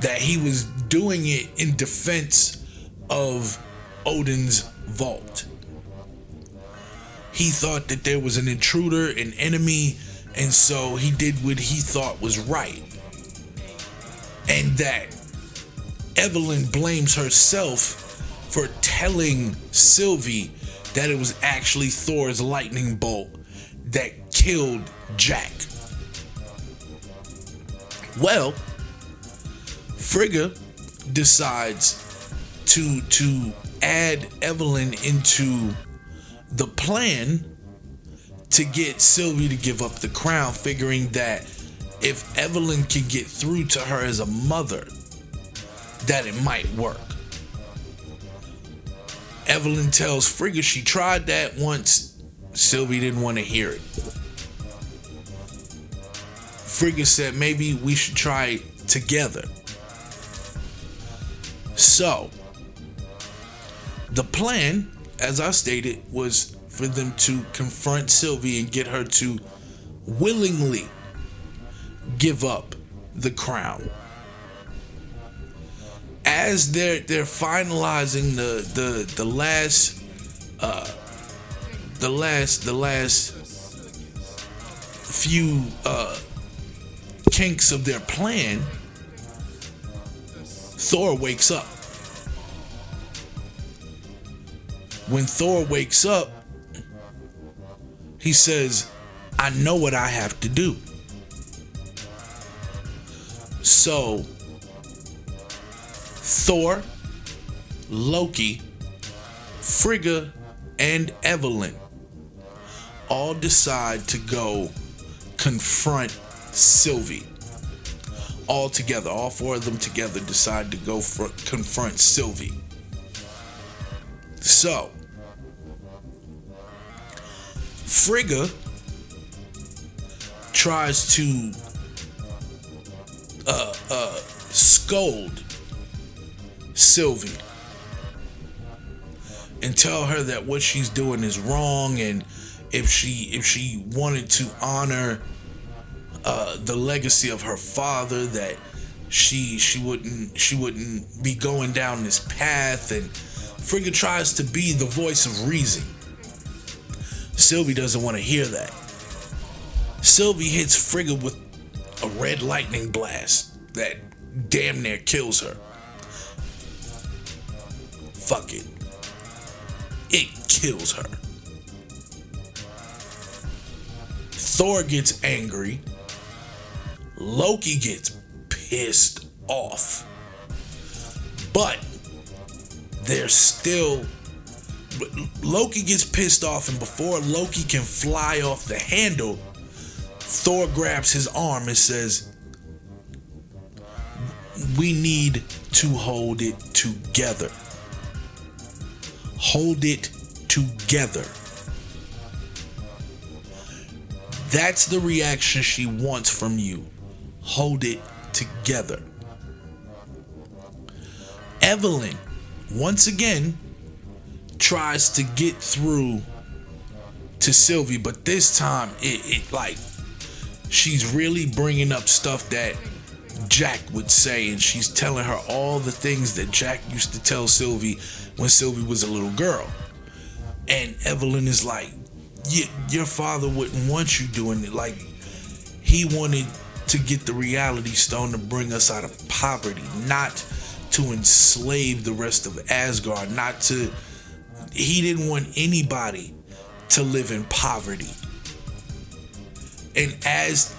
That he was doing it in defense of Odin's vault. He thought that there was an intruder, an enemy, and so he did what he thought was right. And that Evelyn blames herself for telling Sylvie that it was actually Thor's lightning bolt that killed Jack. Well, Frigga decides to add Evelyn into the plan to get Sylvie to give up the crown, figuring that if Evelyn can get through to her as a mother, that it might work. Evelyn tells Frigga she tried that once. Sylvie didn't want to hear it. Frigga said maybe we should try it together. So, the plan, as I stated, was for them to confront Sylvie and get her to willingly give up the crown. As they're finalizing the last few kinks of their plan, Thor wakes up. When Thor wakes up, he says, I know what I have to do. So Thor, Loki, Frigga, and Evelyn all decide to go confront Sylvie. All together, all four of them together decide to go confront Sylvie. So, Frigga tries to scold Sylvie and tell her that what she's doing is wrong, and if she wanted to honor the legacy of her father, that she wouldn't be going down this path. And Frigga tries to be the voice of reason. Sylvie doesn't want to hear that. Sylvie hits Frigga with a red lightning blast that damn near kills her. Fuck it. It kills her. Thor gets angry. Loki gets pissed off. But there's still... Loki gets pissed off, and before Loki can fly off the handle, Thor grabs his arm and says, we need to hold it together. Hold it together. That's the reaction she wants from you. Hold it together. Evelyn, once again, tries to get through to Sylvie, but this time it like she's really bringing up stuff that Jack would say, and she's telling her all the things that Jack used to tell Sylvie when Sylvie was a little girl. And Evelyn is like, your father wouldn't want you doing it. Like, he wanted to get the reality stone to bring us out of poverty, not to enslave the rest of Asgard, he didn't want anybody to live in poverty. And as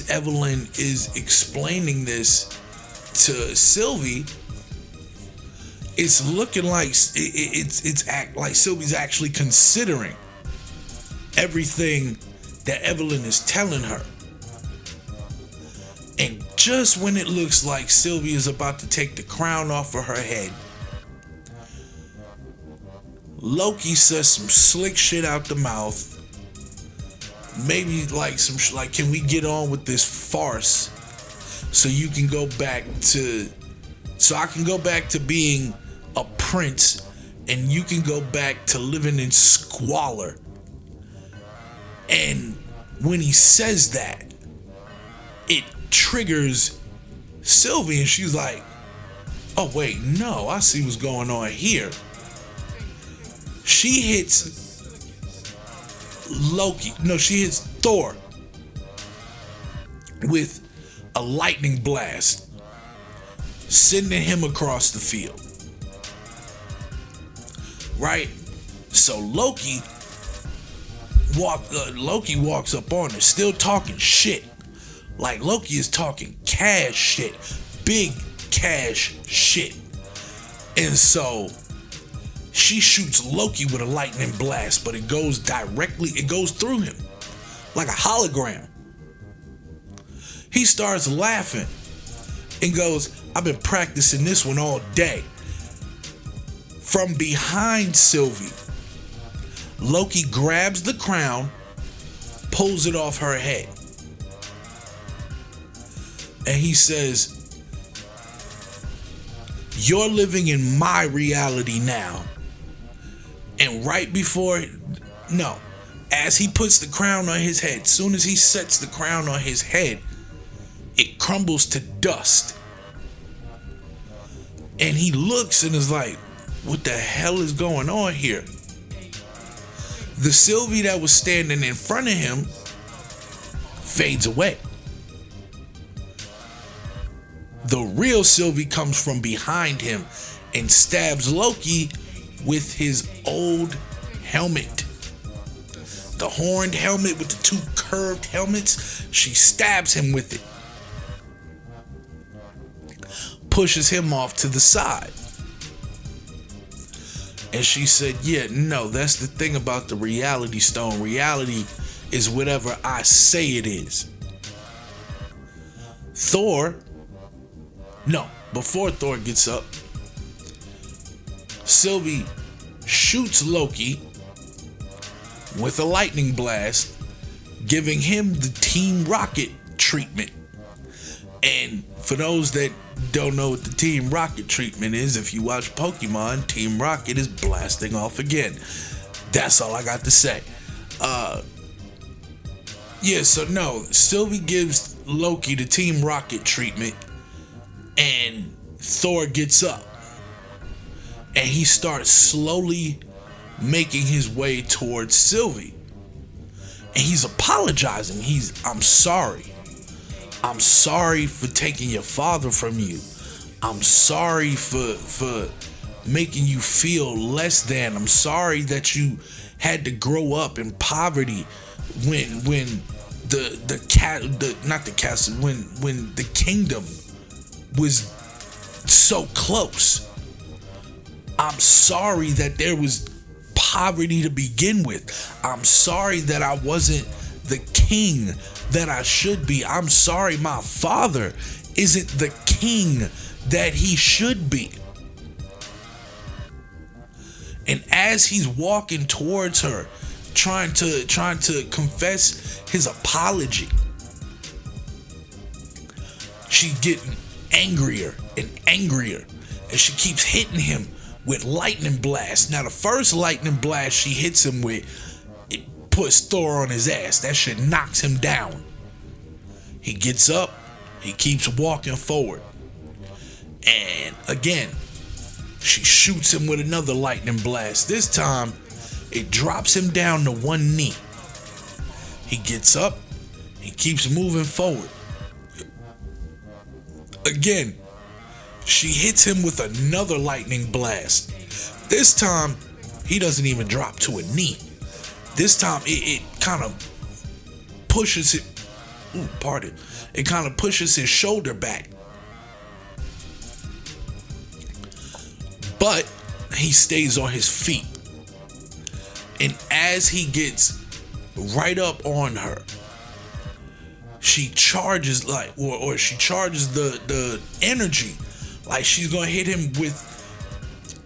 Evelyn is explaining this to Sylvie, it's looking like like Sylvie's actually considering everything that Evelyn is telling her. And just when it looks like Sylvie is about to take the crown off of her head, Loki says some slick shit out the mouth. Maybe like can we get on with this farce so you can go back to, so I can go back to being a prince and you can go back to living in squalor. And when he says that, it triggers Sylvie, and she's like, oh wait, no, I see what's going on here. She hits she hits Thor with a lightning blast, sending him across the field. Right? So Loki walks up on her, still talking shit. Like, Loki is talking cash shit, big cash shit. And so she shoots Loki with a lightning blast, but it goes through him like a hologram. He starts laughing and goes, I've been practicing this one all day. From behind Sylvie, Loki grabs the crown, pulls it off her head, and he says, you're living in my reality now. And as he puts the crown on his head, soon as he sets the crown on his head, it crumbles to dust. And he looks and is like, what the hell is going on here? The Sylvie that was standing in front of him fades away. The real Sylvie comes from behind him and stabs Loki with his old helmet. The horned helmet with the two curved helmets. She stabs him with it. Pushes him off to the side. And she said, yeah, no, that's the thing about the reality stone. Reality is whatever I say it is. Before Thor gets up, Sylvie shoots Loki with a lightning blast, giving him the Team Rocket treatment. And for those that don't know what the Team Rocket treatment is, if you watch Pokemon, Team Rocket is blasting off again. That's all I got to say. Sylvie gives Loki the Team Rocket treatment, and Thor gets up and he starts slowly making his way towards Sylvie, and he's apologizing. I'm sorry for taking your father from you. I'm sorry for making you feel less than. I'm sorry that you had to grow up in poverty when the kingdom was so close. I'm sorry that there was poverty to begin with. I'm sorry that I wasn't the king that I should be. I'm sorry my father isn't the king that he should be. And as he's walking towards her, trying to confess his apology, she's getting angrier and angrier, and she keeps hitting him with lightning blasts. Now the first lightning blast she hits him with, it puts Thor on his ass. That shit knocks him down. He gets up, he keeps walking forward, and again she shoots him with another lightning blast. This time it drops him down to one knee. He gets up, he keeps moving forward. Again, she hits him with another lightning blast. This time, he doesn't even drop to a knee. This time, it kind of pushes it. It kind of pushes his shoulder back. But he stays on his feet. And as he gets right up on her, she charges or she charges the energy, like she's gonna hit him with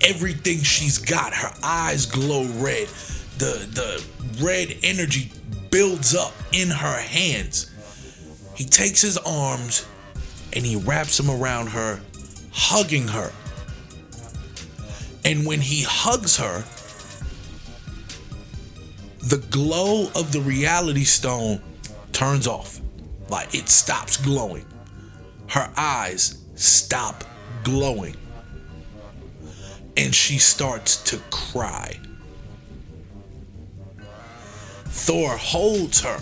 everything she's got. Her eyes glow red. The red energy builds up in her hands. He takes his arms and he wraps them around her, hugging her. And when he hugs her, the glow of the reality stone turns off. Like, it stops glowing. Her eyes stop glowing. And she starts to cry. Thor holds her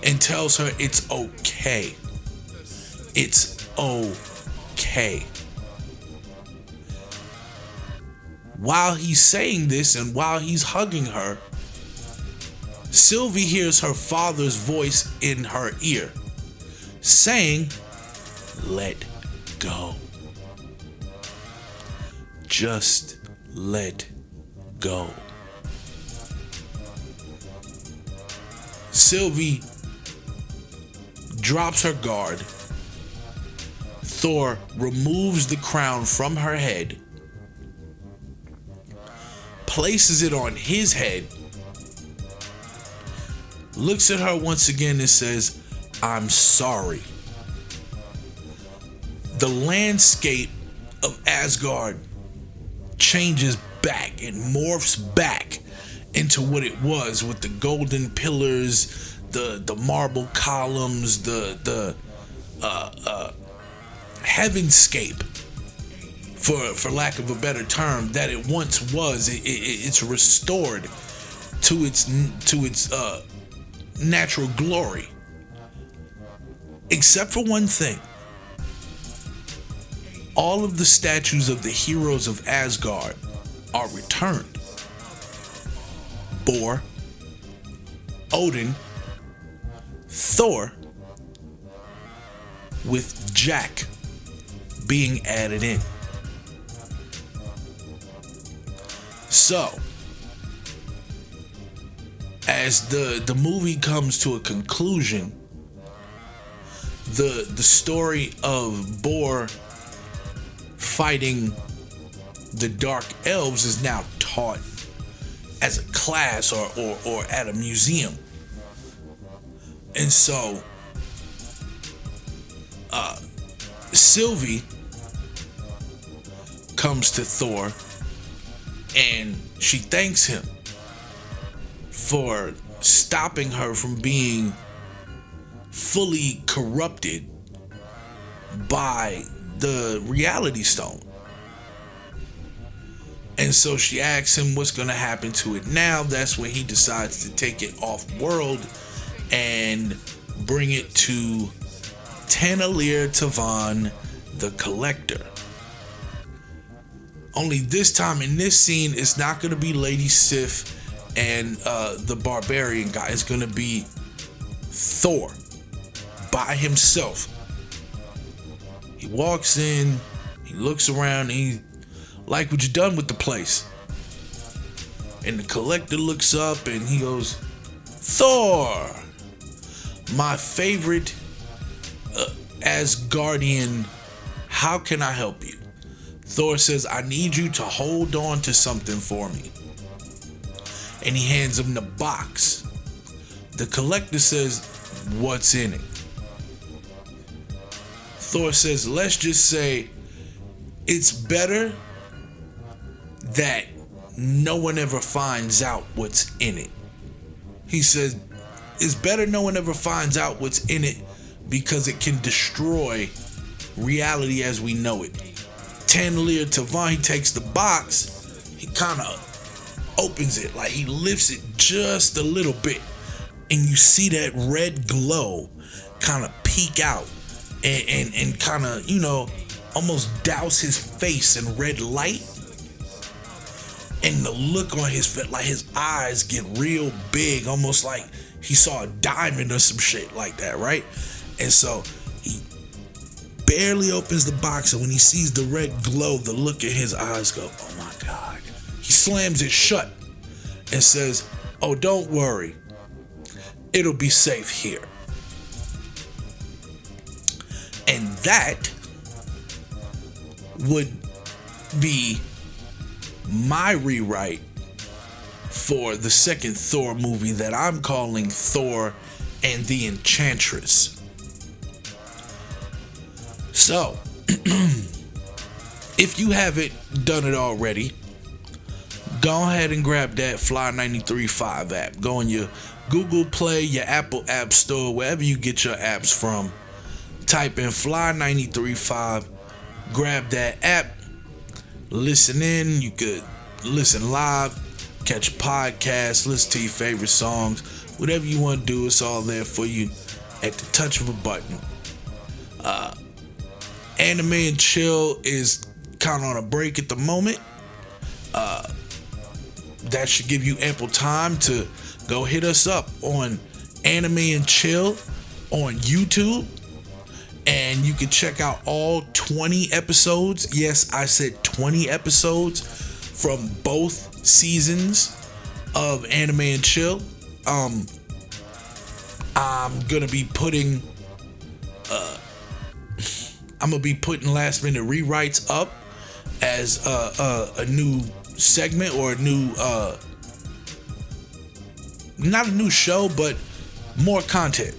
and tells her it's okay. It's okay. While he's saying this and while he's hugging her, Sylvie hears her father's voice in her ear, saying, "Let go. Just let go." Sylvie drops her guard. Thor removes the crown from her head, places it on his head, looks at her once again and says, "I'm sorry." The landscape of Asgard changes back and morphs back into what it was, with the golden pillars, the marble columns, the heavenscape, for lack of a better term, that it once was. It's restored to its natural glory, except for one thing. All of the statues of the heroes of Asgard are returned. Bor, Odin, Thor, with Jack being added in. So, as the movie comes to a conclusion, the story of Bor fighting the Dark Elves is now taught as a class or at a museum. And so Sylvie comes to Thor and she thanks him for stopping her from being fully corrupted by the reality stone. And so she asks him what's going to happen to it now. That's when he decides to take it off world and bring it to Tanalir Tavan, the Collector. Only this time in this scene, it's not going to be Lady Sif and the barbarian guy. It's going to be Thor by himself. He walks in, he looks around, and he like what you done with the place. And the collector looks up and he goes, Thor, my favorite Asgardian, how can I help you? Thor says, I need you to hold on to something for me. And he hands him the box. The collector says, what's in it? Thor says, let's just say it's better that no one ever finds out what's in it. He says, it's better no one ever finds out what's in it because it can destroy reality as we know it. Tanlir Tavon, he takes the box, he kind of opens it, like he lifts it just a little bit, and you see that red glow kind of peek out and kind of, you know, almost douse his face in red light. And the look on his face, like his eyes get real big, almost like he saw a diamond or some shit like that, right? And so he barely opens the box, and when he sees the red glow, the look in his eyes go, oh my God. He slams it shut and says, oh, don't worry. It'll be safe here. And that would be my rewrite for the second Thor movie that I'm calling Thor and The Enchantress. So, if you haven't done it already, go ahead and grab that Fly935 app. Go on your Google Play, your Apple App Store, wherever you get your apps from. Type in Fly935, grab that app, listen in. You could listen live, catch podcasts, listen to your favorite songs, whatever you want to do, it's all there for you at the touch of a button. Anime and Chill is kind of on a break at the moment. That should give you ample time to go hit us up on Anime and Chill on YouTube. And you can check out all 20 episodes. Yes, I said 20 episodes from both seasons of Anime and Chill. I'm gonna be putting last minute rewrites up as a new segment, or a new not a new show, but more content.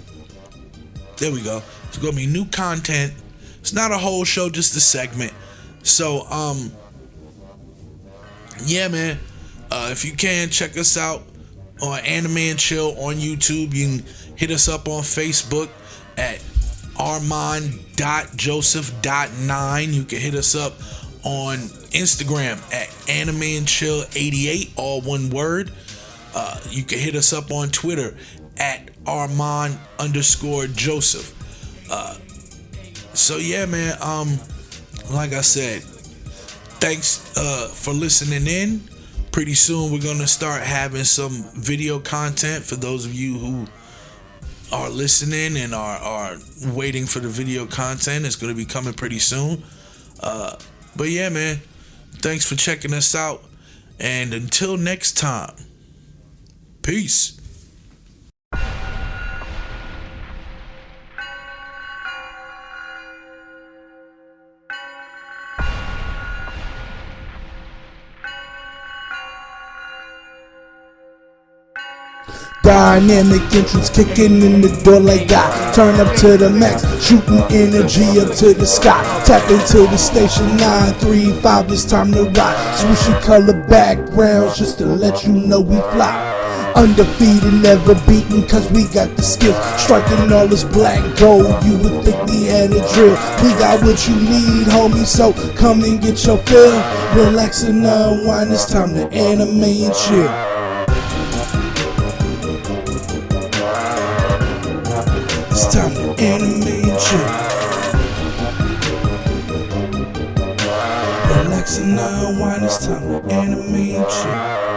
There we go. It's gonna be new content. It's not a whole show, just a segment. So yeah, man. If you can, check us out on Anime and Chill on YouTube. You can hit us up on Facebook at Armand.Joseph.9. You can hit us up on Instagram at Anime and Chill 88, all one word. You can hit us up on Twitter at Armand_Joseph. So yeah, man. Like I said, thanks for listening in. Pretty soon we're gonna start having some video content for those of you who are listening and are waiting for the video content. It's gonna be coming pretty soon. But yeah, man, thanks for checking us out, and until next time, peace. Dynamic entrance kicking in the door like that. Turn up to the max, shooting energy up to the sky. Tap into the station 935, it's time to rock. Swooshy color backgrounds just to let you know we fly. Undefeated, never beaten, cause we got the skills. Striking all this black gold, you would think we had a drill. We got what you need, homie, so come and get your fill. Relax and unwind, it's time to anime and chill. It's time to anime and chill. Relax and unwind, it's time to anime and chill.